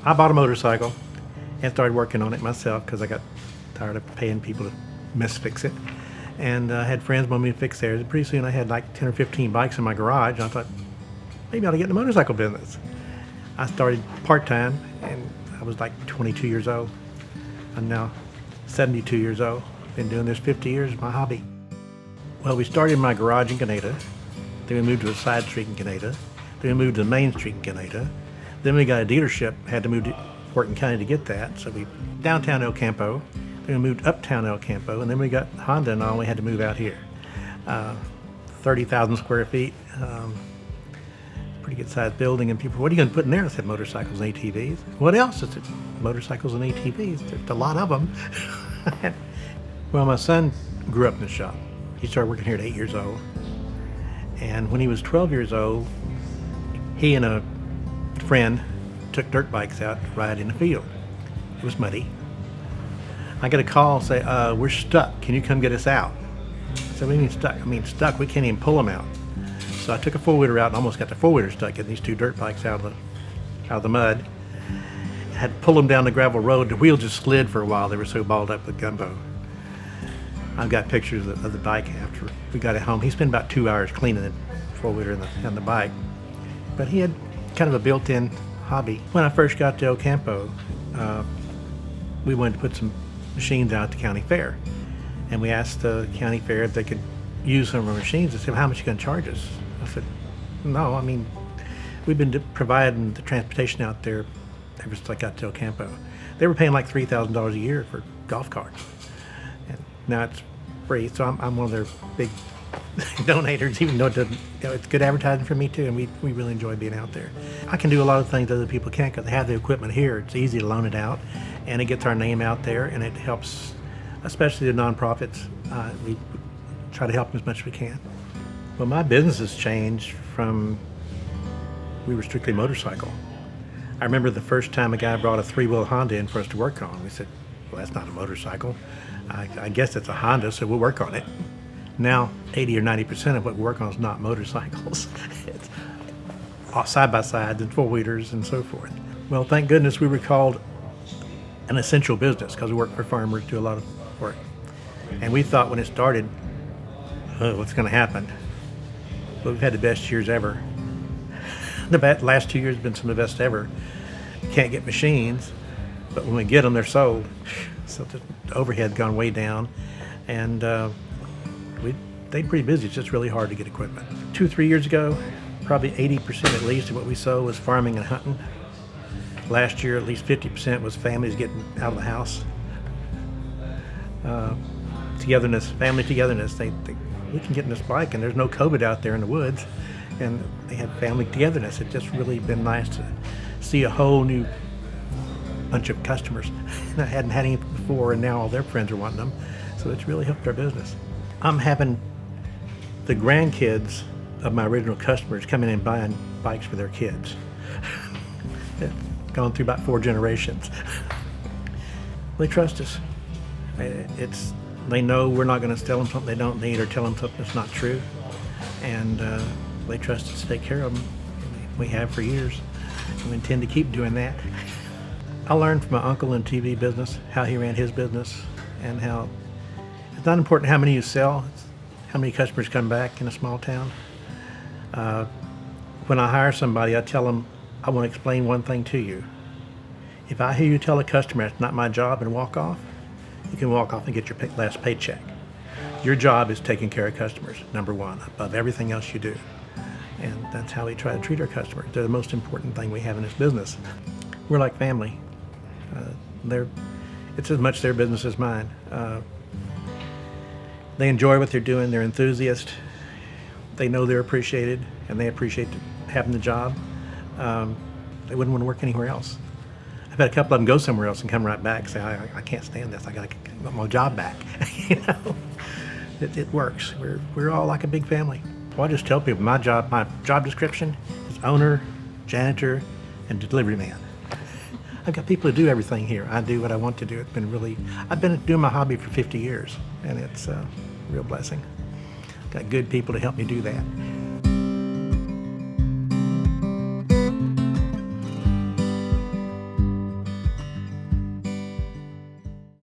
I bought a motorcycle and started working on it myself because I got tired of paying people to misfix it. And I had friends want me to fix theirs. Pretty soon I had like 10 or 15 bikes in my garage, and I thought, maybe I ought to get in the motorcycle business. I started part-time, and I was like 22 years old. I'm now 72 years old. Been doing this 50 years, my hobby. Well, we started in my garage in Canada. Then we moved to a side street in Canada. Then we moved to the main street in Canada. Then we got a dealership, had to move to Wharton County to get that. So we downtown El Campo. Then we moved uptown El Campo, and then we got Honda and all, we had to move out here. 30,000 square feet. Pretty good sized building, and people, what are you going to put in there? I said, motorcycles and ATVs. What else? I said, motorcycles and ATVs. There's a lot of them. Well, my son grew up in the shop. He started working here at 8 years old. And when he was 12 years old, he and a friend took dirt bikes out to ride in the field. It was muddy. I got a call, say, we're stuck. Can you come get us out? I said, what do you mean stuck? I mean, stuck. We can't even pull them out. So I took a four-wheeler out and almost got the four-wheeler stuck, getting these two dirt bikes out of the mud. I had to pull them down the gravel road. The wheel just slid for a while. They were so balled up with gumbo. I've got pictures of the bike after we got it home. He spent about 2 hours cleaning the four-wheeler and the bike. But he had kind of a built-in hobby. When I first got to El Campo, we wanted to put some machines out at the county fair. And we asked the county fair if they could use some of our machines. They said, how much are you going to charge us? I said, no, I mean, we've been providing the transportation out there ever since I got to El Campo. They were paying like $3,000 a year for golf carts. And now it's free, so I'm one of their big donators, even though it's good advertising for me too, and we really enjoy being out there. I can do a lot of things other people can't because they have the equipment here. It's easy to loan it out, and it gets our name out there, and it helps, especially the nonprofits. We try to help them as much as we can. Well, my business has changed from, we were strictly motorcycle. I remember the first time a guy brought a three-wheel Honda in for us to work on. We said, well, that's not a motorcycle. I guess it's a Honda, so we'll work on it. Now, 80 or 90% of what we work on is not motorcycles. It's side-by-sides and four-wheelers and so forth. Well, thank goodness we were called an essential business because we work for farmers, do a lot of work. And we thought when it started, oh, what's going to happen? But we've had the best years ever. The last 2 years have been some of the best ever. Can't get machines, but when we get them, they're sold. So the overhead gone way down, and we stayed pretty busy. It's just really hard to get equipment. 2-3 years ago, probably 80% at least of what we sold was farming and hunting. Last year, at least 50% was families getting out of the house. Togetherness, family togetherness. We can get in this bike, and there's no COVID out there in the woods, and they have family togetherness. It's just really been nice to see a whole new bunch of customers that hadn't had any before, and now all their friends are wanting them. So it's really helped our business. I'm having the grandkids of my original customers coming in and buying bikes for their kids. It's gone through about 4 generations. They trust us. They know we're not going to tell them something they don't need or tell them something that's not true. And they trust us to take care of them. We have for years. And we intend to keep doing that. I learned from my uncle in the TV business how he ran his business, and how it's not important how many you sell, it's how many customers come back in a small town. When I hire somebody, I tell them, I want to explain one thing to you. If I hear you tell a customer it's not my job and walk off, you can walk off and get your last paycheck. Your job is taking care of customers, number one, above everything else you do. And that's how we try to treat our customers. They're the most important thing we have in this business. We're like family. It's as much their business as mine. They enjoy what they're doing. They're enthusiasts. They know they're appreciated, and they appreciate having the job. They wouldn't want to work anywhere else. I've had a couple of them go somewhere else and come right back and say, I can't stand this. I got my job back. You know, it works. We're all like a big family. Well, I just tell people my job description is owner, janitor, and delivery man. I've got people to do everything here. I do what I want to do. I've been doing my hobby for 50 years, and it's a real blessing. Got good people to help me do that.